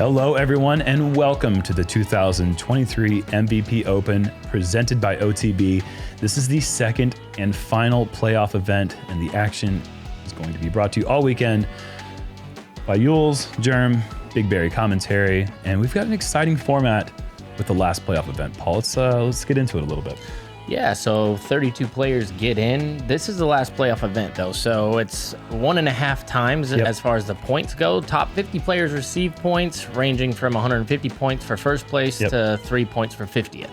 Hello, everyone, and welcome to the 2023 MVP Open presented by OTB. This is the second and final playoff event, and the action is going to be brought to you all weekend by Jules, Jerm, Big Barri commentary, and we've got an exciting format with the last playoff event. Paul, let's get into it a little bit. Yeah, so 32 players get in. This is the last playoff event, though, so it's 1.5 times as far as the points go. Top 50 players receive points, ranging from 150 points for first place to 3 points for 50th.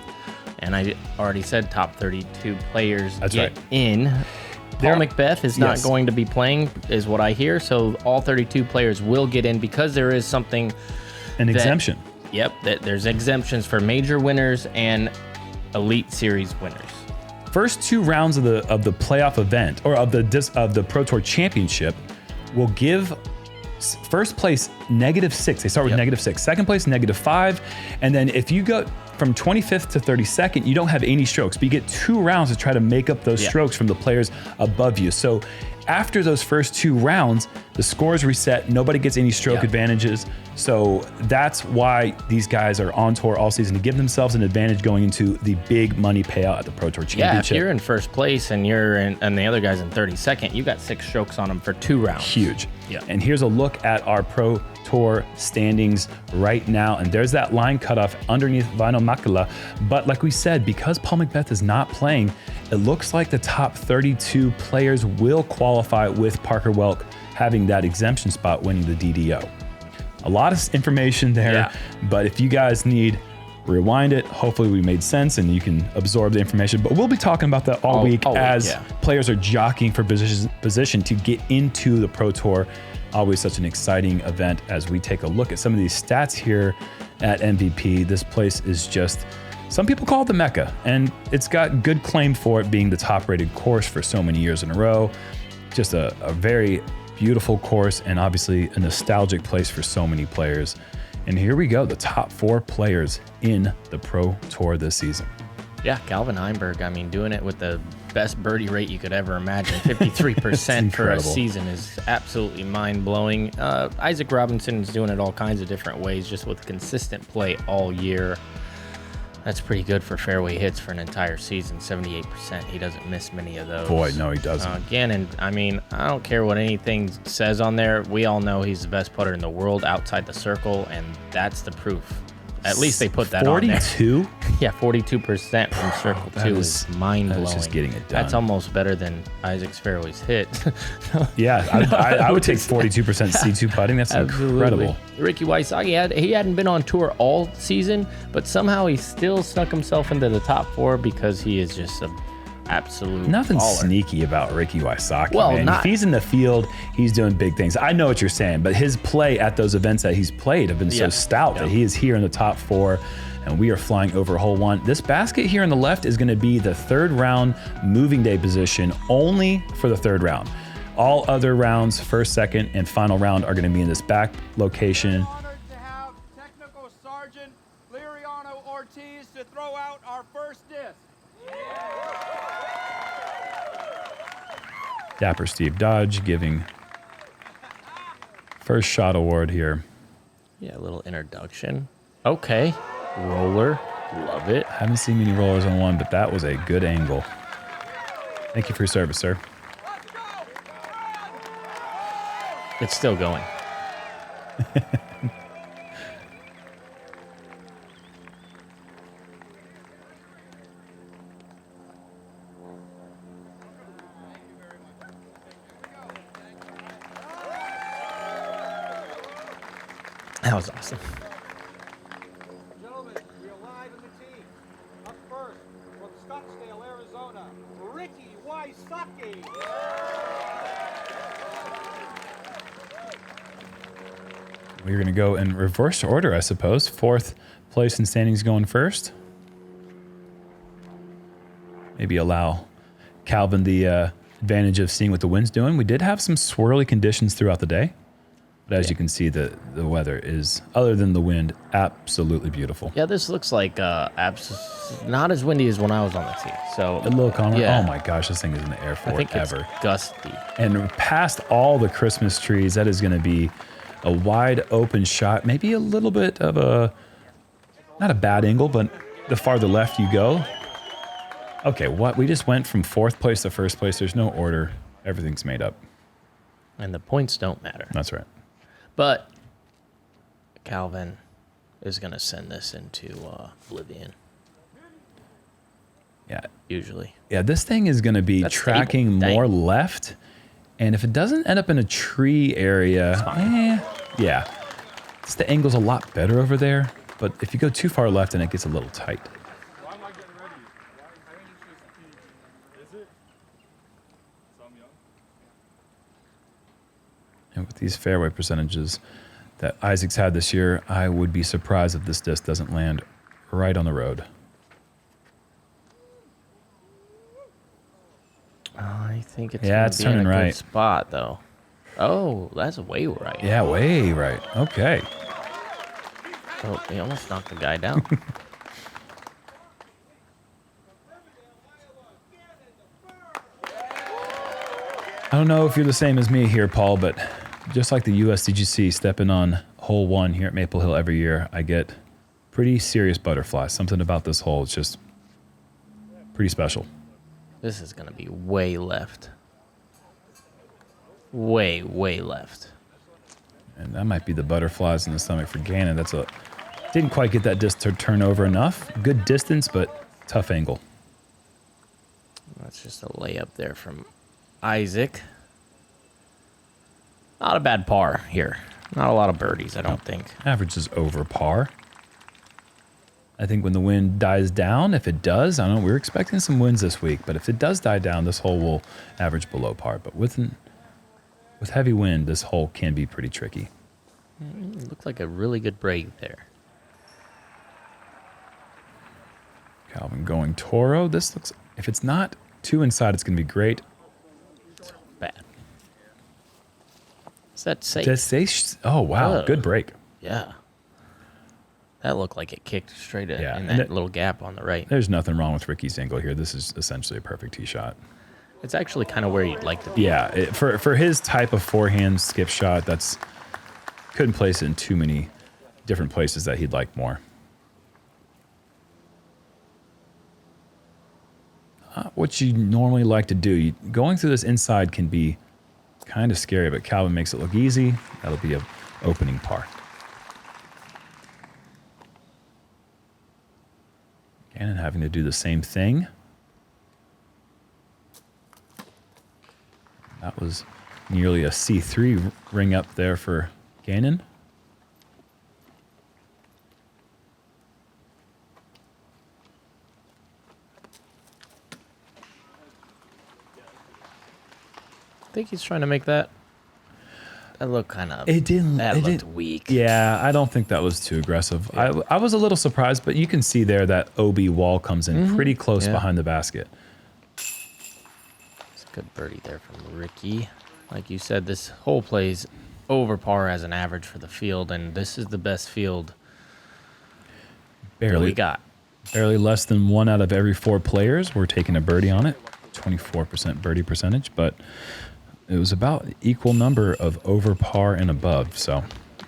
And I already said top 32 players get in. Paul Macbeth is not going to be playing, is what I hear, so all 32 players will get in because there is something... An exemption. Yep, there's exemptions for major winners and Elite Series winners. First two rounds of the playoff event, or of the Pro Tour Championship, will give first place -6. They start with -6. Second place -5, and then if you go from 25th to 32nd, you don't have any strokes, but you get 2 rounds to try to make up those strokes from the players above you. So after those first 2 rounds, the scores reset. Nobody gets any stroke advantages. So that's why these guys are on tour all season, to give themselves an advantage going into the big money payout at the Pro Tour Championship. Yeah, if you're in first place and and the other guy's in 32nd, you got 6 strokes on them for 2 rounds. Huge. Yeah. And here's a look at our Pro Tour standings right now. And there's that line cutoff underneath Vaino Makela. But like we said, because Paul Macbeth is not playing, it looks like the top 32 players will qualify, with Parker Welk having that exemption spot, winning the DDO. A lot of information there, but if you guys need, rewind it. Hopefully we made sense and you can absorb the information, but we'll be talking about that all week as players are jockeying for position to get into the Pro Tour. Always such an exciting event as we take a look at some of these stats here at MVP. This place is just, some people call it the Mecca, and it's got good claim for it being the top rated course for so many years in a row. Just a very beautiful course, and obviously a nostalgic place for so many players. And here we go, the top 4 players in the Pro Tour this season. Yeah, Calvin Heimburg, I mean, doing it with the best birdie rate you could ever imagine. 53% for a season is absolutely mind-blowing. Isaac Robinson's doing it all kinds of different ways, just with consistent play all year. That's pretty good for fairway hits for an entire season, 78%. He doesn't miss many of those. Boy, no, he doesn't. Gannon, I mean, I don't care what anything says on there. We all know he's the best putter in the world outside the circle, and that's the proof. At least they put that 42? on there. 42? Yeah, 42% from circle 2 is mind-blowing. That's just getting it done. That's almost better than Isaac's fairways hit. Yeah, I would take 42% C2 putting. That's incredible. Ricky Wysocki, he hadn't been on tour all season, but somehow he still snuck himself into the top 4 because he is just an absolute Nothing baller. Sneaky about Ricky Wysocki, well, man. If he's in the field, he's doing big things. I know what you're saying, but his play at those events that he's played have been so stout that he is here in the top 4, and we are flying over hole 1. This basket here on the left is going to be the 3rd round moving day position, only for the 3rd round. All other rounds, 1st, 2nd, and final round, are going to be in this back location. Honored to have Technical Sergeant Liriano Ortiz to throw out our first disc. Dapper Steve Dodge giving first shot award here. Yeah, a little introduction. Okay, roller, love it. Haven't seen many rollers on one, but that was a good angle. Thank you for your service, sir. It's still going. That was awesome. Gentlemen, we are live in the tee. Up first, from Scottsdale, Arizona, Ricky Wysocki. We're going to go in reverse order, I suppose. 4th place in standings going first. Maybe allow Calvin the advantage of seeing what the wind's doing. We did have some swirly conditions throughout the day. But as you can see, the weather is, other than the wind, absolutely beautiful. Yeah, this looks like not as windy as when I was on the tee. So a little calmer. Yeah. Oh my gosh, this thing is in the air forever. I think it's gusty. And past all the Christmas trees, that is going to be a wide open shot, maybe a little bit of a, not a bad angle, but the farther left you go. Okay, what? We just went from 4th place to 1st place. There's no order. Everything's made up. And the points don't matter. That's right. But Calvin is going to send this into oblivion. Yeah. Usually. Yeah, this thing is going to be That's tracking more left. And if it doesn't end up in a tree area, yeah. The angle's a lot better over there. But if you go too far left, then it gets a little tight. Why am I getting ready? I think it's just is it? So I'm young. And with these fairway percentages that Isaac's had this year, I would be surprised if this disc doesn't land right on the road. I think it's Yeah, it's be in turning a good right. spot though. Oh, that's way right. Yeah, way right. Okay. Oh, he almost knocked the guy down. I don't know if you're the same as me here, Paul, but just like the USDGC stepping on hole 1 here at Maple Hill every year, I get pretty serious butterflies. Something about this hole is just pretty special. This is going to be way left. Way, way left. And that might be the butterflies in the stomach for Gannon. That's a didn't quite get that disc to turn over enough. Good distance, but tough angle. That's just a layup there from Isaac. Not a bad par here. Not a lot of birdies, I don't think. Average is over par. I think when the wind dies down, if it does, I don't know, we're expecting some winds this week, but if it does die down, this hole will average below par. But with heavy wind, this hole can be pretty tricky. Looked like a really good break there. Calvin going Toro. This looks, if it's not too inside, it's going to be great. It's bad. Is that safe? Oh, wow. Good break. Yeah. That looked like it kicked straight in And that little gap on the right. There's nothing wrong with Ricky's angle here. This is essentially a perfect tee shot. It's actually kind of where you'd like to be. Yeah, for his type of forehand skip shot, couldn't place it in too many different places that he'd like more. What you normally like to do, going through this inside can be kind of scary, but Calvin makes it look easy. That'll be an opening par. Gannon having to do the same thing. That was nearly a C3 ring up there for Gannon. I think he's trying to make that. That looked kind of. It didn't. That it looked didn't, weak. Yeah, I don't think that was too aggressive. Yeah. I was a little surprised, but you can see there that OB wall comes in pretty close behind the basket. It's a good birdie there from Ricky. Like you said, this hole plays over par as an average for the field, and this is the best field that we got. Barely less than 1 out of every 4 players were taking a birdie on it. 24% birdie percentage, but it was about equal number of over par and above. So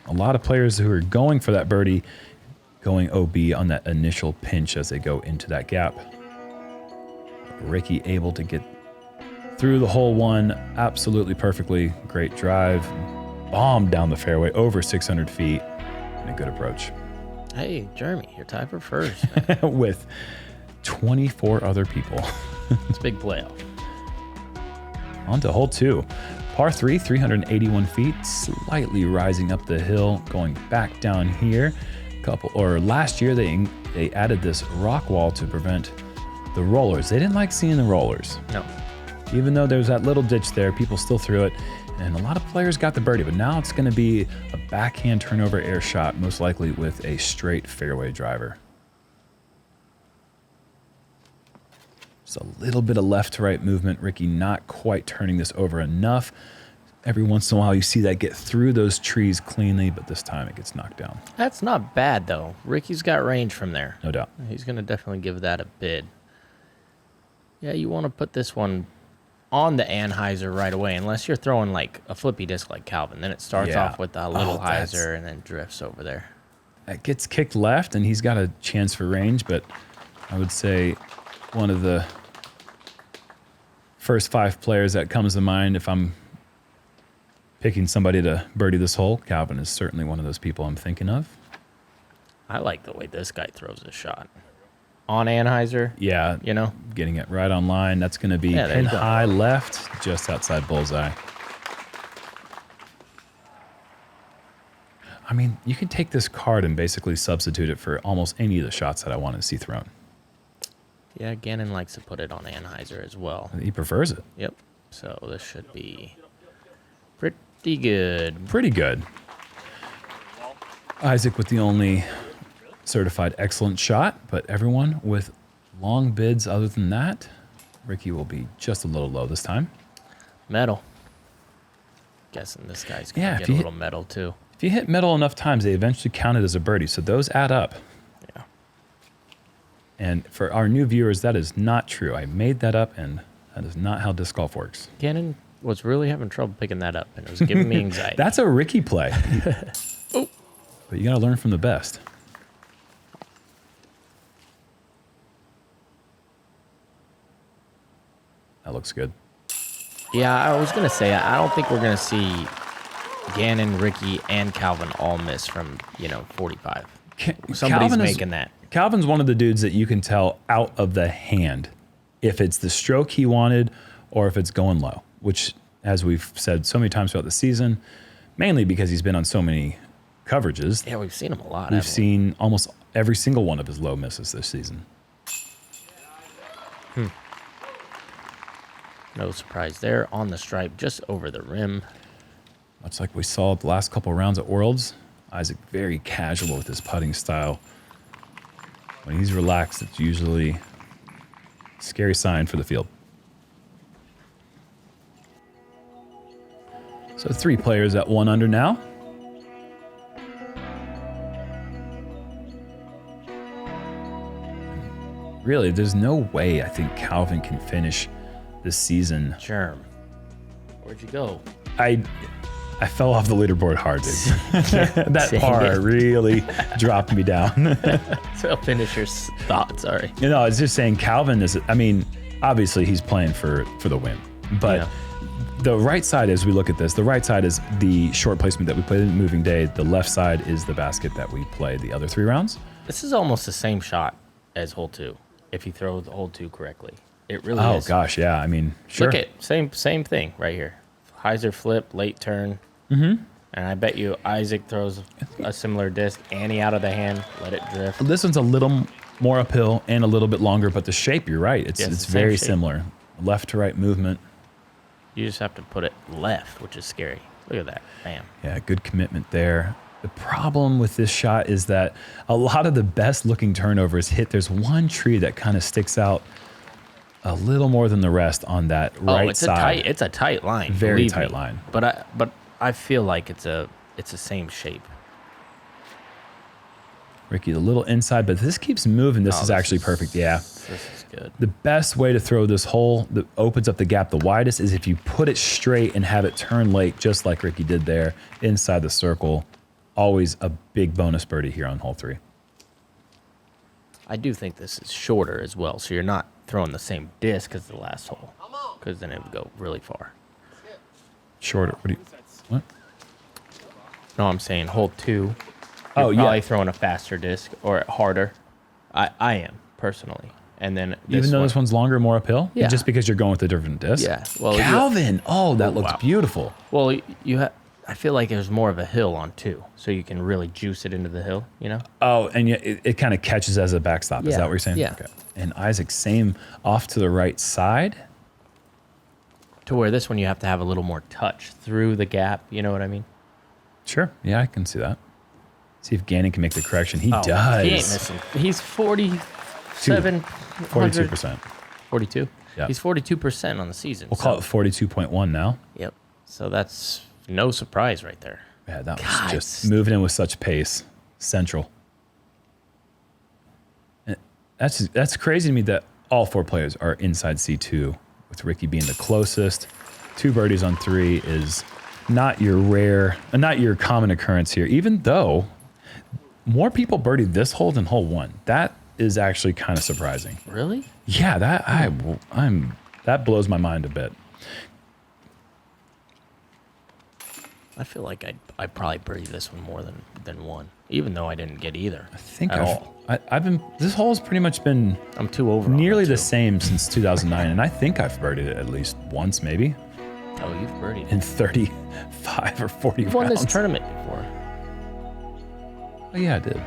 a lot of players who are going for that birdie, going OB on that initial pinch as they go into that gap. Ricky able to get through the hole 1 absolutely perfectly. Great drive. Bombed down the fairway over 600 feet and a good approach. Hey, Jermey, you're tied for first. With 24 other people. It's a big playoff. On to hole 2. Par 3, 381 feet, slightly rising up the hill, going back down here. Last year they added this rock wall to prevent the rollers. They didn't like seeing the rollers. No. Even though there's that little ditch there, people still threw it, and a lot of players got the birdie, but now it's going to be a backhand turnover air shot, most likely with a straight fairway driver. Just a little bit of left to right movement. Ricky not quite turning this over enough. Every once in a while you see that get through those trees cleanly, but this time it gets knocked down. That's not bad, though. Ricky's got range from there. No doubt. He's going to definitely give that a bid. Yeah, you want to put this one on the anhyzer right away, unless you're throwing like a flippy disc like Calvin. Then it starts Yeah. off with a little that's- hyzer and then drifts over there. It gets kicked left, and he's got a chance for range, but I would say one of the first 5 players that comes to mind if I'm picking somebody to birdie this hole, Calvin is certainly one of those people I'm thinking of. I like the way this guy throws his shot. On anhyzer, Yeah, you know? getting it right on line. That's going to be Yeah, there pin you go. high left, just outside bullseye. I mean, you can take this card and basically substitute it for almost any of the shots that I want to see thrown. Yeah, Gannon likes to put it on anhyzer as well. He prefers it. Yep. So this should be pretty good. Pretty good. Isaac with the only certified excellent shot, but everyone with long bids other than that. Ricky will be just a little low this time. Metal. Guessing this guy's going to Yeah, get if a you little metal too. If you hit metal enough times, they eventually count it as a birdie, so those add up. Yeah. And for our new viewers, that is not true. I made that up, and that is not how disc golf works. Gannon was really having trouble picking that up, and it was giving me anxiety. That's a Ricky play. Oh. But you got to learn from the best. That looks good. Yeah, I was going to say, I don't think we're going to see Gannon, Ricky, and Calvin all miss from, 45. Somebody's Calvin is- making that. Calvin's one of the dudes that you can tell out of the hand if it's the stroke he wanted or if it's going low, which, as we've said so many times throughout the season, mainly because he's been on so many coverages, Yeah, we've seen him a lot. we've haven't we? seen almost every single one of his low misses this season. No surprise there. On the stripe, just over the rim. Much like we saw the last couple rounds at Worlds, Isaac very casual with his putting style. When he's relaxed, it's usually a scary sign for the field. So 3 players at 1 under now. Really, there's no way I think Calvin can finish this season. Jerm. Where'd you go? I fell off the leaderboard hard, dude. That Dang par it. really dropped me down. So finish your thought, sorry. I was just saying Calvin is, I mean, obviously he's playing for the win. But Yeah. the right side, as we look at this, the right side is the short placement that we played in Moving Day. The left side is the basket that we played the other 3 rounds. This is almost the same shot as hole 2, if you throw the hole 2 correctly. It really Oh, is. gosh, yeah. I mean, sure. Look at same thing right here. Hyzer flip, late turn. Mm-hmm. And I bet you Isaac throws a similar disc. Annie out of the hand, let it drift. This one's a little more uphill and a little bit longer, but the shape, you're right. It's Yeah, it's it's the same very shape. similar. Left to right movement. You just have to put it left, which is scary. Look at that. Bam. Yeah, good commitment there. The problem with this shot is that a lot of the best looking turnovers hit. There's one tree that kind of sticks out a little more than the rest on that right it's side. it's a tight line. Very believe tight me. line. But I feel like it's the same shape. Ricky, a little inside, but this keeps moving. This Oh, is this actually is- perfect. Yeah. This is good. The best way to throw this hole that opens up the gap the widest is if you put it straight and have it turn late, just like Ricky did there, inside the circle. Always a big bonus birdie here on hole 3. I do think this is shorter as well, so you're not throwing the same disc as the last hole, because then it would go really far. Shorter. What? No, I'm saying hole 2. Oh, You're yeah. probably throwing a faster disc or harder. I am personally, and then Even though this one's longer, more uphill? Yeah. Just because you're going with a different disc? Yeah. Well, Calvin! Oh, that looks wow. beautiful. well, I feel like there's more of a hill on 2, so you can really juice it into the hill. Oh, and yet it kind of catches as a backstop. Is Yeah, that what you're saying? yeah. Okay. And Isaac, same off to the right side. To where this one you have to have a little more touch through the gap. You know what I mean? Sure. Yeah, I can see that. See if Gannon can make the correction. He does. He ain't missing. He's 47. 42%. 42. Yeah. He's 42% on the season. We'll call it 42.1 now. Yep. So that's no surprise right there. Yeah, that was God, just moving in with such pace. Central. And that's crazy to me that all 4 players are inside C2 with Ricky being the closest. 2 birdies on 3 is not your common occurrence here, even though more people birdied this hole than hole 1. That is actually kind of surprising. Really? Yeah, that blows my mind a bit. I feel like I probably birdied this one more than 1, even though I didn't get either. I think I've been. This hole's pretty much been I'm 2 over. nearly the same since 2009, and I think I've birdied it at least once, maybe. Oh, you've birdied In 35 or 40 You've rounds. won this tournament before. Oh, yeah, I did.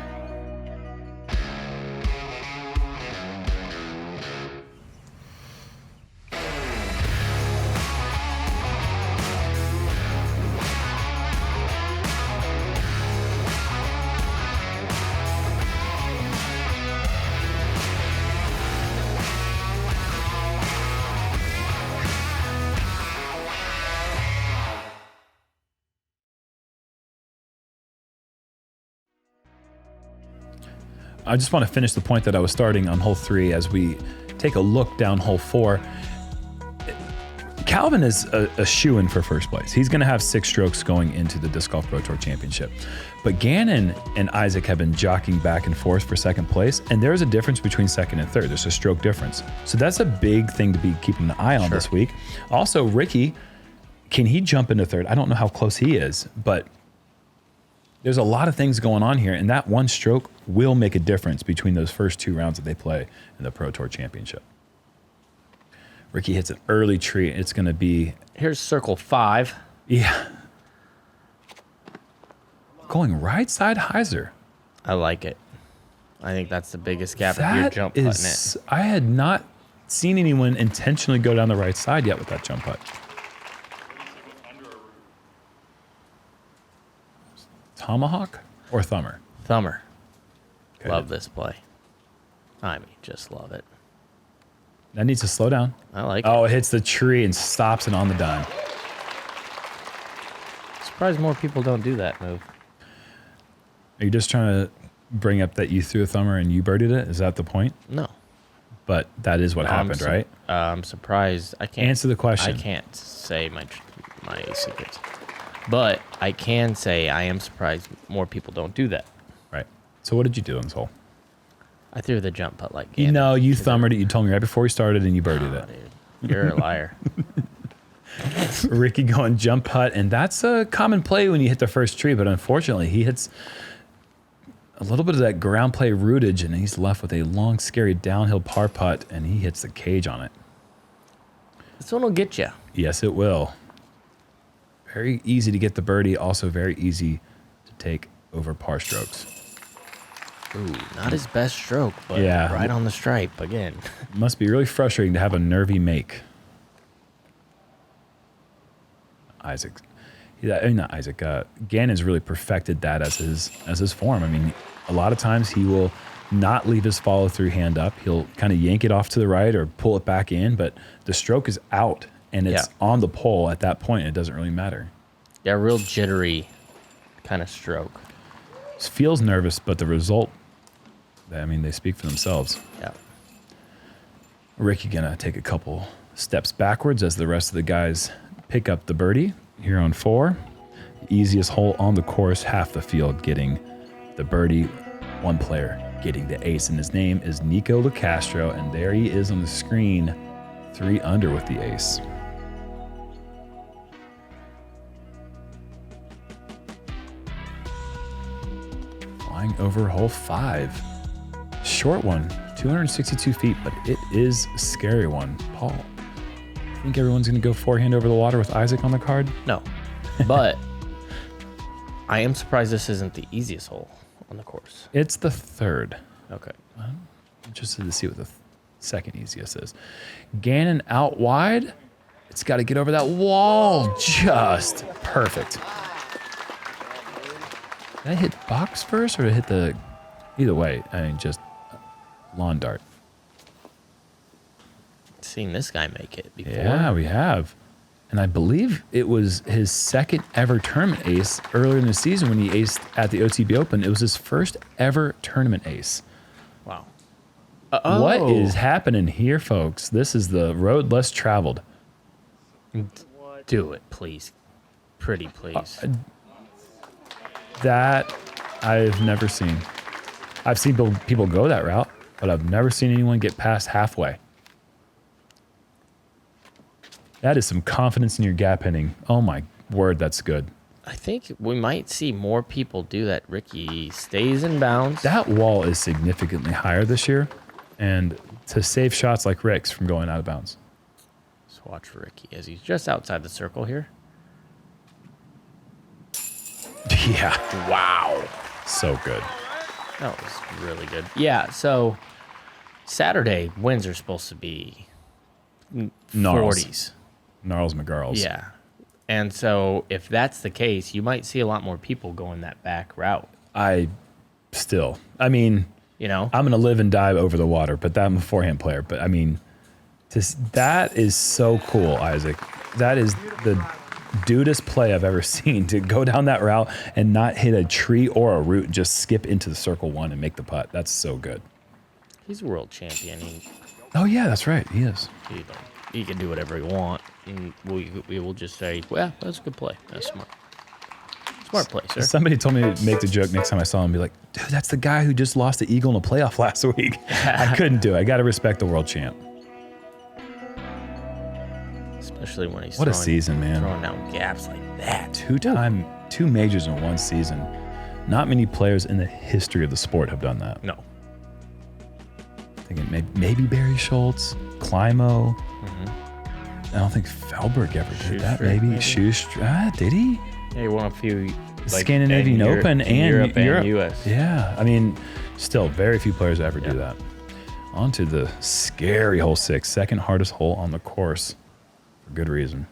I just want to finish the point that I was starting on hole 3 as we take a look down hole 4. Calvin is a shoo-in for first place. He's going to have 6 strokes going into the Disc Golf Pro Tour Championship. But Gannon and Isaac have been jockeying back and forth for second place, and there's a difference between second and third. There's a stroke difference. So that's a big thing to be keeping an eye on this week. Also, Ricky, can he jump into third? I don't know how close he is, but there's a lot of things going on here, and that one stroke will make a difference between those first 2 rounds that they play in the Pro Tour Championship. Ricky hits an early tree. It's going to be... Here's circle 5. Yeah. Going right side hyzer. I like it. I think that's the biggest gap if you're jump putting it. I had not seen anyone intentionally go down the right side yet with that jump putt. Tomahawk or thumber? Thumber. Okay. Love this play. I mean, just love it. That needs to slow down. I like it. Oh, it hits the tree and stops it on the dime. Surprised more people don't do that move. Are you just trying to bring up that you threw a thumber and you birdied it? Is that the point? No. But that is what happened, right? I'm surprised. I can't Answer the question. I can't say my secrets, but I can say I am surprised more people don't do that. Right. So what did you do on this hole? I threw the jump putt like You know, you thumbered it. You told me right before we started, and you birdied it. Dude, you're a liar. Ricky going jump putt, and that's a common play when you hit the first tree, but unfortunately, he hits a little bit of that ground play rootage, and he's left with a long, scary downhill par putt, and he hits the cage on it. This one will get you. Yes, it will. Very easy to get the birdie, also very easy to take over par strokes. Ooh, not his best stroke, but Yeah. right on the stripe again. Must be really frustrating to have a nervy make. Gannon's really perfected that as his form. I mean, a lot of times he will not leave his follow through hand up. He'll kind of yank it off to the right or pull it back in, but the stroke is out and it's on the pole at that point. It doesn't really matter. Yeah, real jittery kind of stroke. Feels nervous, but the result, I mean, they speak for themselves. Yeah. Ricky gonna take a couple steps backwards as the rest of the guys pick up the birdie here on 4. Easiest hole on the course, half the field getting the birdie. One player getting the ace, and his name is Nico LaCastro, and there he is on the screen, 3 under with the ace. Flying over hole 5. Short one, 262 feet, but it is a scary one. Paul, I think everyone's going to go forehand over the water with Isaac on the card? No, but I am surprised this isn't the easiest hole on the course. It's the 3rd. Okay. I'm interested to see what the second easiest is. Gannon out wide. It's got to get over that wall. Just perfect. Did I hit box first or did I hit the... Either way, I mean, just lawn dart. Seen this guy make it before. Yeah, we have. And I believe it was his second ever tournament ace earlier in the season when he aced at the OTB Open. It was his first ever tournament ace. Wow. What is happening here, folks? This is the road less traveled. Do it, please. Pretty please. That I've never seen. I've seen people go that route, but I've never seen anyone get past halfway. That is some confidence in your gap hitting. Oh my word, that's good. I think we might see more people do that. Ricky stays in bounds. That wall is significantly higher this year, and to save shots like Rick's from going out of bounds. Let's watch Ricky as he's just outside the circle here. Yeah. Wow. So good. That was really good. Yeah, so Saturday, winds are supposed to be 40s. Gnarls McGarls. Yeah. And so if that's the case, you might see a lot more people going that back route. I mean, You know? I'm going to live and die over the water, but I'm a forehand player. But I mean, that is so cool, Isaac. That is the dudest play I've ever seen, to go down that route and not hit a tree or a root and just skip into the circle one and make the putt. That's so good. He's a world champion. Oh, yeah, that's right. He is. He can do whatever he wants. And we will just say, well, that's a good play. That's smart. Smart play, sir. Somebody told me to make the joke next time I saw him, be like, dude, that's the guy who just lost the eagle in a playoff last week. I couldn't do it. I got to respect the world champ. Especially when he's what a season, man. Throwing down gaps like that. Two majors in one season. Not many players in the history of the sport have done that. No. Thinking maybe Barry Schultz, Climo. I don't think Felberg ever did that. Maybe Schuster. Did he? Yeah, he won a few. Scandinavian Open and Europe. US. Yeah, I mean, still very few players ever do that. On to the scary hole 6, second hardest hole on the course, for good reason.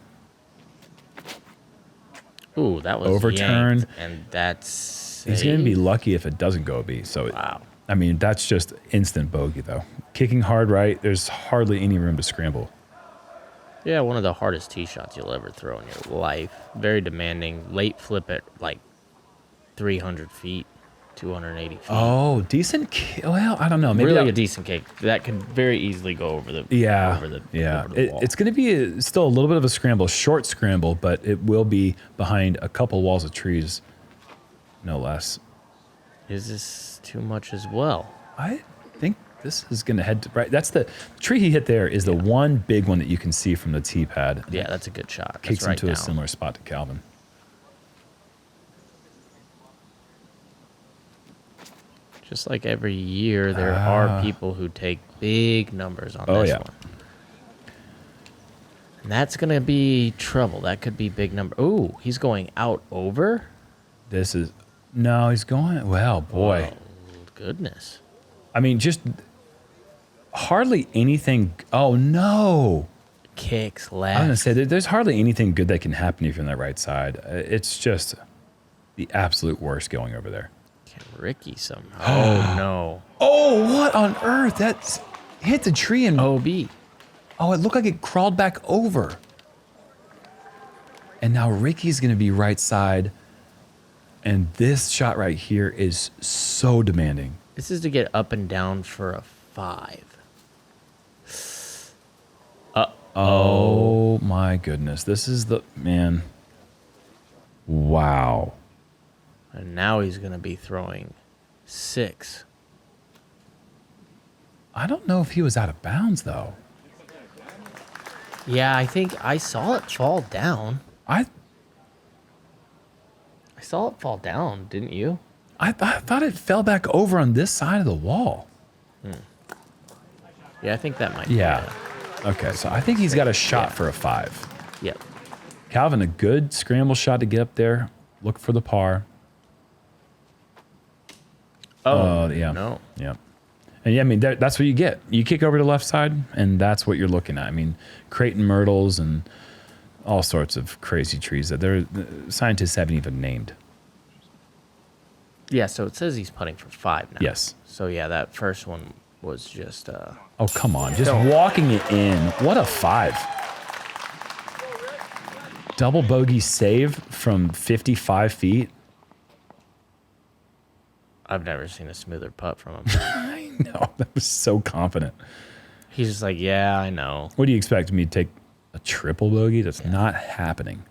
Ooh, that was overturned, yanked, and that's. He's going to be lucky if it doesn't go B. So, wow. I mean, that's just instant bogey though. Kicking hard right, there's hardly any room to scramble. Yeah, one of the hardest tee shots you'll ever throw in your life. Very demanding. Late flip at like 300 feet, 280 feet. Oh, decent. Well, I don't know. Maybe really a decent kick. That could very easily go over the. Over the wall. It's going to be still a little bit of a scramble, short scramble, but it will be behind a couple walls of trees, no less. Is this too much as well? I think this is going to head to right. That's the tree he hit there is the one big one that you can see from the tee pad. Yeah, that's a good shot. Kicks right into down. a similar spot to Calvin. Just like every year, there are people who take big numbers on this one. And that's going to be trouble. That could be big number. Ooh, he's going out over? No, he's going, well, boy. Oh, goodness. I mean, just hardly anything. Oh, no. Kicks left. I'm going to say there's hardly anything good that can happen if you're on that right side. It's just the absolute worst going over there. Ricky somehow. Oh, no. Oh, what on earth? That's hit the tree and... OB. Oh, it looked like it crawled back over. And now Ricky's going to be right side. And this shot right here is so demanding. This is to get up and down for a 5. Oh, my goodness. This is the... Man. Wow. And now he's going to be throwing 6. I don't know if he was out of bounds, though. Yeah, I think I saw it fall down. I saw it fall down, didn't you? I thought it fell back over on this side of the wall. Yeah, I think that might be it. Okay, so I think he's got a shot for a 5. Yep. Calvin, a good scramble shot to get up there. Look for the par. Oh, yeah. No. Yeah. And yeah, I mean, that's what you get. You kick over to the left side, and that's what you're looking at. I mean, Creighton myrtles and all sorts of crazy trees that scientists haven't even named. Yeah, so it says he's putting for 5 now. Yes. So yeah, that first one was just... Oh, come on. Just walking it in. What a 5. Double bogey save from 55 feet. I've never seen a smoother putt from him. I No, that was so confident. He's just like, yeah, I know. What do you expect me to take a triple bogey? That's not happening.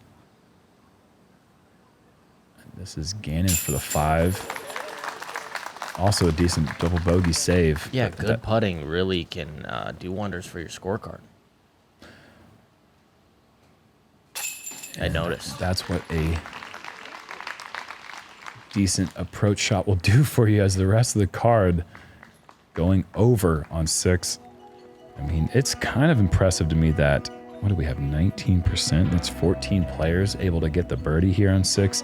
This is Gannon for the 5. Also a decent double bogey save. Yeah, good putting really can do wonders for your scorecard. I noticed. That's what a decent approach shot will do for you, as the rest of the card going over on 6. I mean, it's kind of impressive to me that, what do we have, 19%? That's 14 players able to get the birdie here on 6.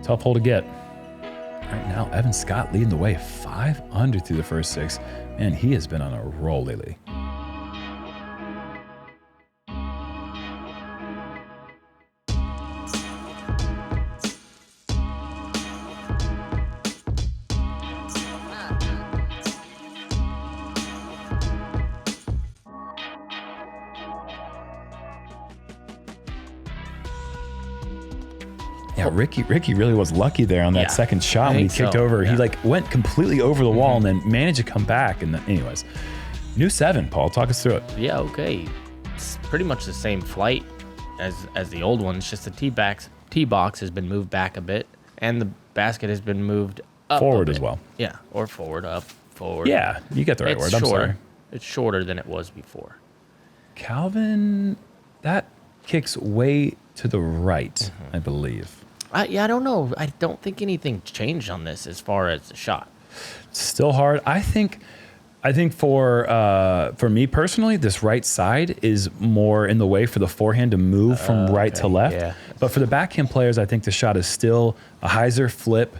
Tough hole to get. Right now, Evan Scott leading the way, 5 under through the first 6. Man, he has been on a roll lately. Yeah, Ricky really was lucky there on that second shot when he kicked over. Yeah. He like went completely over the wall and then managed to come back. And then, anyways, new 7, Paul, talk us through it. Yeah, okay. It's pretty much the same flight as the old one. It's just the tee box has been moved back a bit, and the basket has been moved up Forward a bit. as well. Yeah, or forward, up, forward. Yeah, you get the right word. I'm sorry. It's shorter than it was before. Calvin, that kicks way to the right, I believe. I don't know. I don't think anything changed on this as far as the shot. Still hard. I think for me personally, this right side is more in the way for the forehand to move from right to left. Yeah. But for the backhand players, I think the shot is still a hyzer flip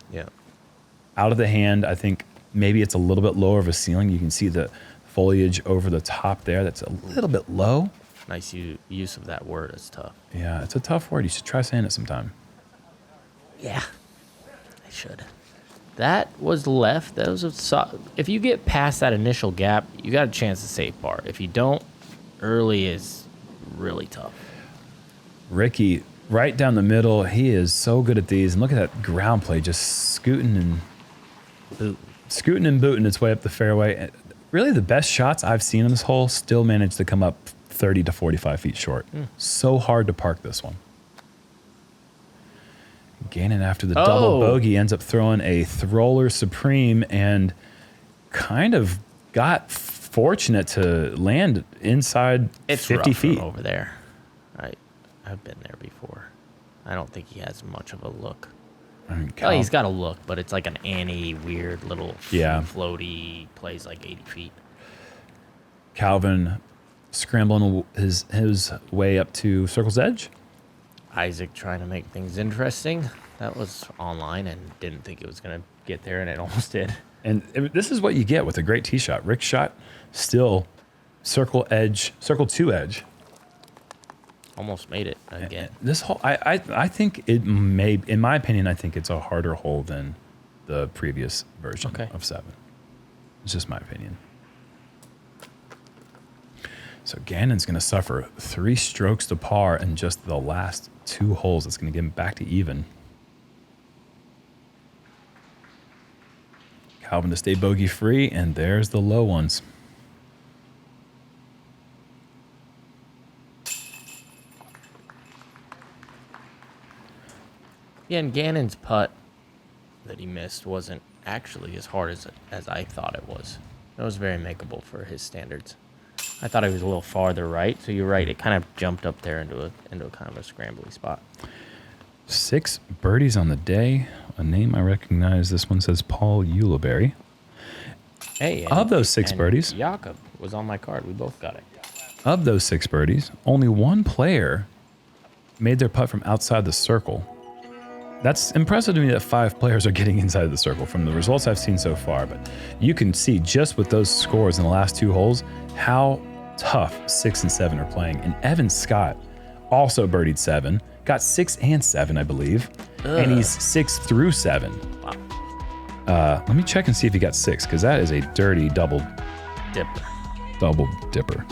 out of the hand. I think maybe it's a little bit lower of a ceiling. You can see the foliage over the top there. That's a little bit low. Nice use of that word. It's tough. Yeah, it's a tough word. You should try saying it sometime. Yeah, I should. That was left. That was if you get past that initial gap, you got a chance to save par. If you don't, early is really tough. Ricky, right down the middle. He is so good at these. And look at that ground play, just scooting and booting its way up the fairway. Really, the best shots I've seen on this hole still managed to come up 30 to 45 feet short. So hard to park this one. Gannon, after the double bogey, ends up throwing a Throller Supreme and kind of got fortunate to land inside 50 feet. Over there. I've been there before. I don't think he has much of a look. He's got a look, but it's like an Annie weird little floaty, plays like 80 feet. Calvin scrambling his way up to Circle's Edge. Isaac trying to make things interesting. That was online and didn't think it was going to get there, and it almost did. And this is what you get with a great tee shot. Rick's shot still circle 2 edge. Almost made it again. This hole, I think it may, in my opinion, I think it's a harder hole than the previous version of 7. It's just my opinion. So Gannon's going to suffer 3 strokes to par in just the last 2 holes. It's going to get him back to even. Calvin to stay bogey free, and there's the low ones. Yeah, and Gannon's putt that he missed wasn't actually as hard as I thought it was. It was very makeable for his standards. I thought it was a little farther right, so you're right. It kind of jumped up there into a kind of a scrambly spot. 6 birdies on the day. A name I recognize. This one says Paul Ulibarri. Hey, of those 6 birdies, Jakob was on my card. We both got it. Of those 6 birdies, only 1 player made their putt from outside the circle. That's impressive to me that 5 players are getting inside the circle from the results I've seen so far. But you can see just with those scores in the last 2 holes how tough 6 and 7 are playing. And Evan Scott also birdied 7, got 6 and 7, I believe, and he's 6 through 7. Wow. Let me check and see if he got 6, because that is a dirty double dipper.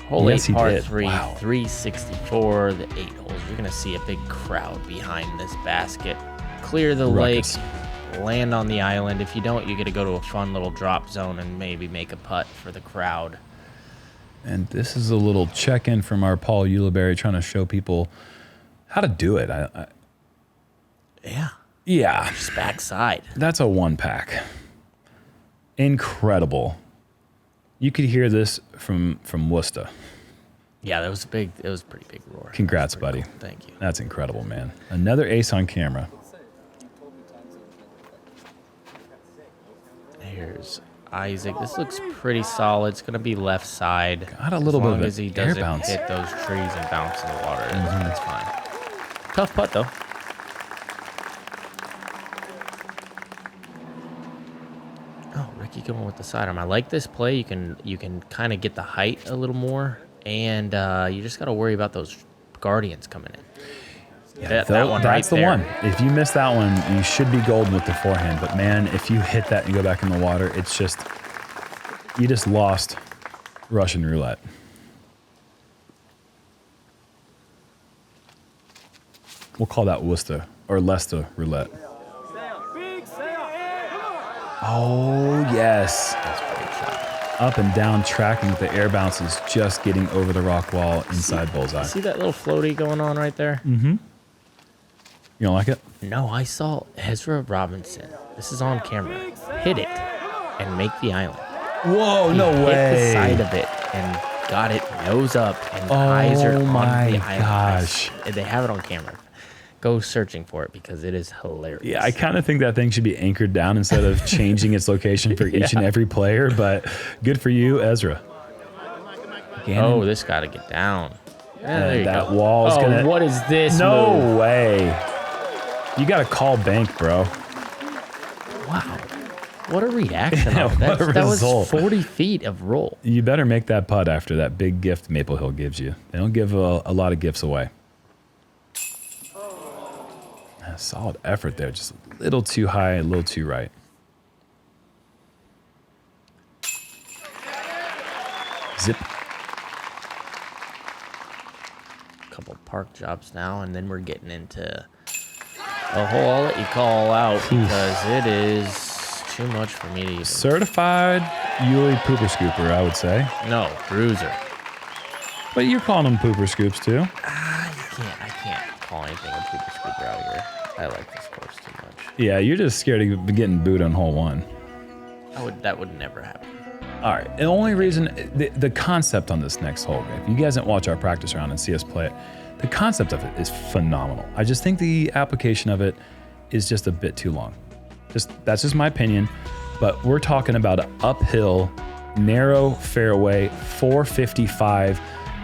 Hole Yes, 8, he par did. 3, Wow. 364, the 8 holes. You're going to see a big crowd behind this basket. Clear the Ruckus. lake. land on the island. If you don't, you get to go to a fun little drop zone and maybe make a putt for the crowd. And this is a little check-in from our Paul Ulibarri trying to show people how to do it. Yeah. Just backside. That's a 1-pack. Incredible. You could hear this from Worcester. Yeah, that was big. It was a pretty big roar. Congrats, buddy. Cool. Thank you. That's incredible, man. Another ace on camera. Here's Isaac. This looks pretty solid. It's going to be left side. Got a little bit of as he air doesn't bounce. hit those trees and bounce in the water. That's fine. Tough putt, though. Oh, Ricky going with the sidearm. I like this play. You can kind of get the height a little more, and you just got to worry about those guardians coming in. Yeah, that one that's right the there. one. If you miss that one, you should be golden with the forehand. But man, if you hit that and go back in the water, it's just, you just lost Russian roulette. We'll call that Worcester or Leicester roulette. Oh, yes. That's a great shot. Up and down tracking with the air bounces, just getting over the rock wall inside bullseye. See that little floaty going on right there? You don't like it? No, I saw Ezra Robinson. This is on camera. Hit it and make the island. Whoa, He no hit way. the side of it and got it nose up, and the eyes are on my the island. gosh. They have it on camera. Go searching for it because it is hilarious. Yeah, I kind of think that thing should be anchored down instead of changing its location for each and every player, but good for you, Ezra. Gannon. Oh, this got to get down. Yeah, there you that go. wall's oh, gonna... what is this No move? way. You got to call bank, bro. Wow. What a reaction. Yeah, off that. what a That was result. 40 feet of roll. You better make that putt after that big gift Maple Hill gives you. They don't give a lot of gifts away. Solid effort there. Just a little too high, a little too right. Zip. Couple park jobs now, and then we're getting into a hole I'll let you call out because it is too much for me to even. Certified Uli pooper scooper, I would say. No, bruiser. But you're calling them pooper scoops too. I can't call anything a pooper scooper out here. I like this course too much. Yeah, you're just scared of getting booed on hole one. That would never happen. All right. The only reason, the concept on this next hole, if you guys didn't watch our practice round and see us play it, the concept of it is phenomenal. I just think the application of it is just a bit too long. That's just my opinion. But we're talking about an uphill, narrow fairway, 455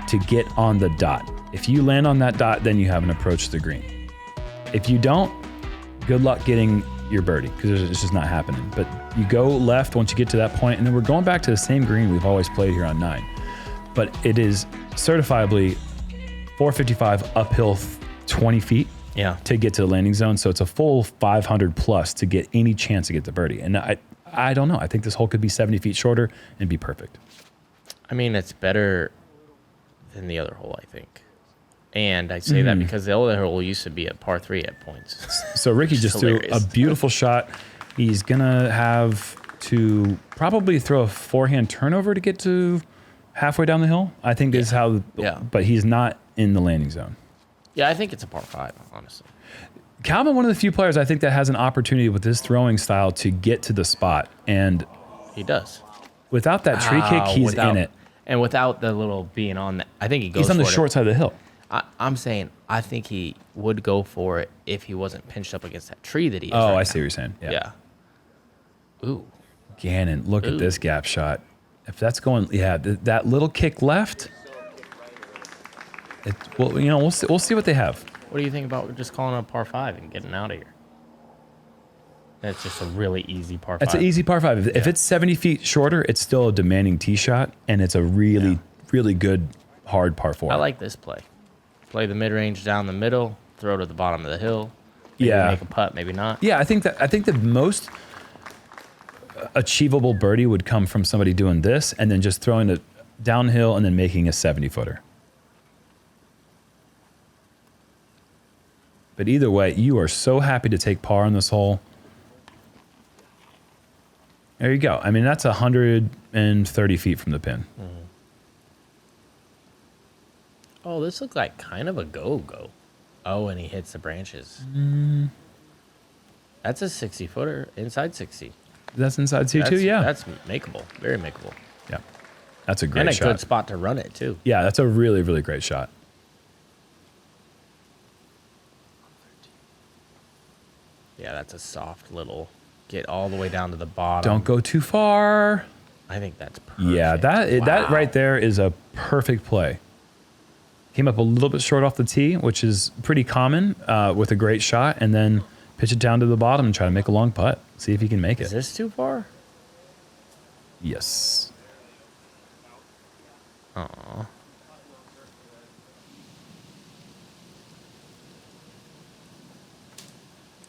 to get on the dot. If you land on that dot, then you haven't approached the green. If you don't, good luck getting your birdie because it's just not happening. But you go left once you get to that point, and then we're going back to the same green we've always played here on 9. But it is certifiably 455 uphill 20 feet to get to the landing zone. So it's a full 500 plus to get any chance to get the birdie. And I don't know. I think this hole could be 70 feet shorter and be perfect. I mean, it's better than the other hole, I think. And I say that because the other hole used to be a par 3 at points. So Ricky just threw a beautiful shot. He's going to have to probably throw a forehand turnover to get to halfway down the hill. I think is how, but he's not in the landing zone. Yeah, I think it's a par 5, honestly. Calvin, one of the few players I think that has an opportunity with his throwing style to get to the spot. And he does. Without that tree kick, he's in it. And without the little being on that, I think he goes He's on the for it. short side of the hill. I'm saying I think he would go for it if he wasn't pinched up against that tree that he is. Oh, right I see now. what you're saying. Yeah. Ooh. Gannon, look at this gap shot. If that's going, that little kick left. We'll see what they have. What do you think about just calling a par 5 and getting out of here? That's just a really easy par 5. It's an easy par 5. If it's 70 feet shorter, it's still a demanding tee shot, and it's a really, really good hard par 4. I like this play. Play the mid-range down the middle, throw to the bottom of the hill. Maybe make a putt, maybe not. Yeah, I think the most achievable birdie would come from somebody doing this and then just throwing it downhill and then making a 70-footer. But either way, you are so happy to take par on this hole. There you go. I mean, that's 130 feet from the pin. Oh, this looks like kind of a go-go. Oh, and he hits the branches. That's a 60-footer, inside 60. That's inside C2, yeah. That's makeable, very makeable. Yeah. That's a great And a shot. good spot to run it, too. Yeah, that's a really, really great shot. Yeah, that's a soft little get all the way down to the bottom. Don't go too far. I think that's perfect. Yeah, that Wow. right there is a perfect play. Came up a little bit short off the tee, which is pretty common with a great shot, and then pitch it down to the bottom and try to make a long putt. See if you can make Is it. this too far? Yes. Aw.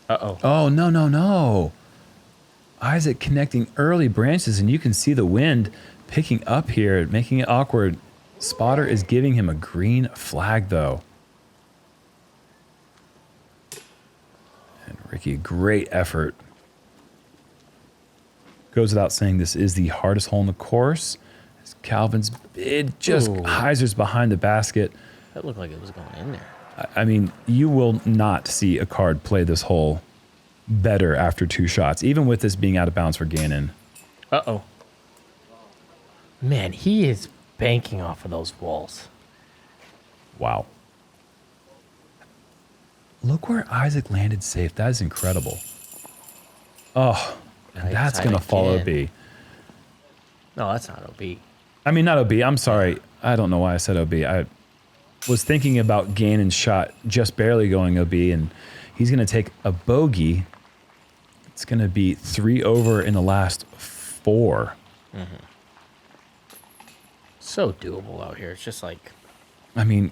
Uh-oh. Oh, no, no, no. Isaac connecting early branches, and you can see the wind picking up here, making it awkward. Spotter is giving him a green flag, though. And Ricky, great effort. Goes without saying this is the hardest hole in the course. As Calvin's bid just Ooh. hyzers behind the basket. That looked like it was going in there. I mean, you will not see a card play this hole better after 2 shots, even with this being out of bounds for Gannon. Uh-oh. Man, he is banking off of those walls. Wow. Look where Isaac landed safe. That is incredible. Oh, and that's going to fall OB. No, that's not OB. I mean, not OB. I'm sorry. I don't know why I said OB. I was thinking about Gannon's shot just barely going OB, and he's going to take a bogey. It's going to be 3 over in the last 4. So doable out here. It's just like... I mean,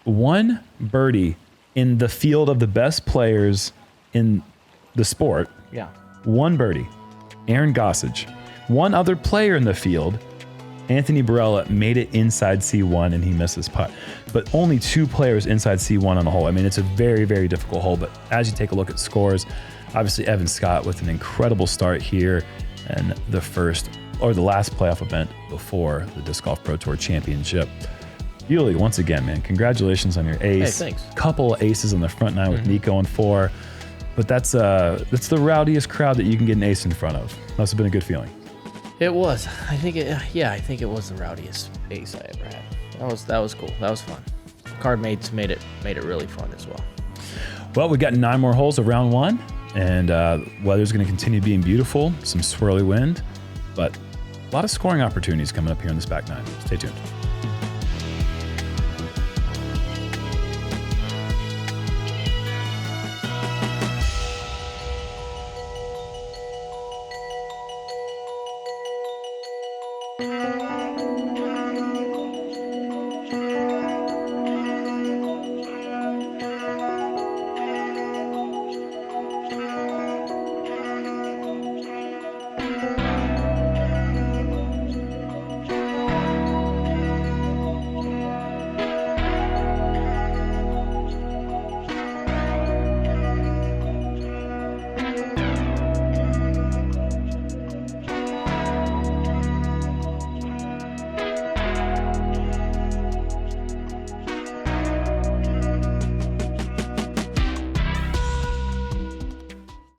1 birdie in the field of the best players in the sport. Yeah. 1 birdie, Aaron Gossage. 1 other player in the field, Anthony Barella, made it inside C1 and he missed his putt. But only 2 players inside C1 on the hole. I mean, it's a very, very difficult hole. But as you take a look at scores, obviously Evan Scott with an incredible start here and the first or the last playoff event before the Disc Golf Pro Tour Championship. Uli, once again, man, congratulations on your ace. Hey, thanks. Couple of aces on the front 9 with Nico and 4. But that's the rowdiest crowd that you can get an ace in front of. Must have been a good feeling. It was. I think it was the rowdiest ace I ever had. That was cool. That was fun. Card mates made it really fun as well. Well, we got 9 more holes of round 1, and weather's going to continue being beautiful. Some swirly wind, but a lot of scoring opportunities coming up here in this back 9. Stay tuned.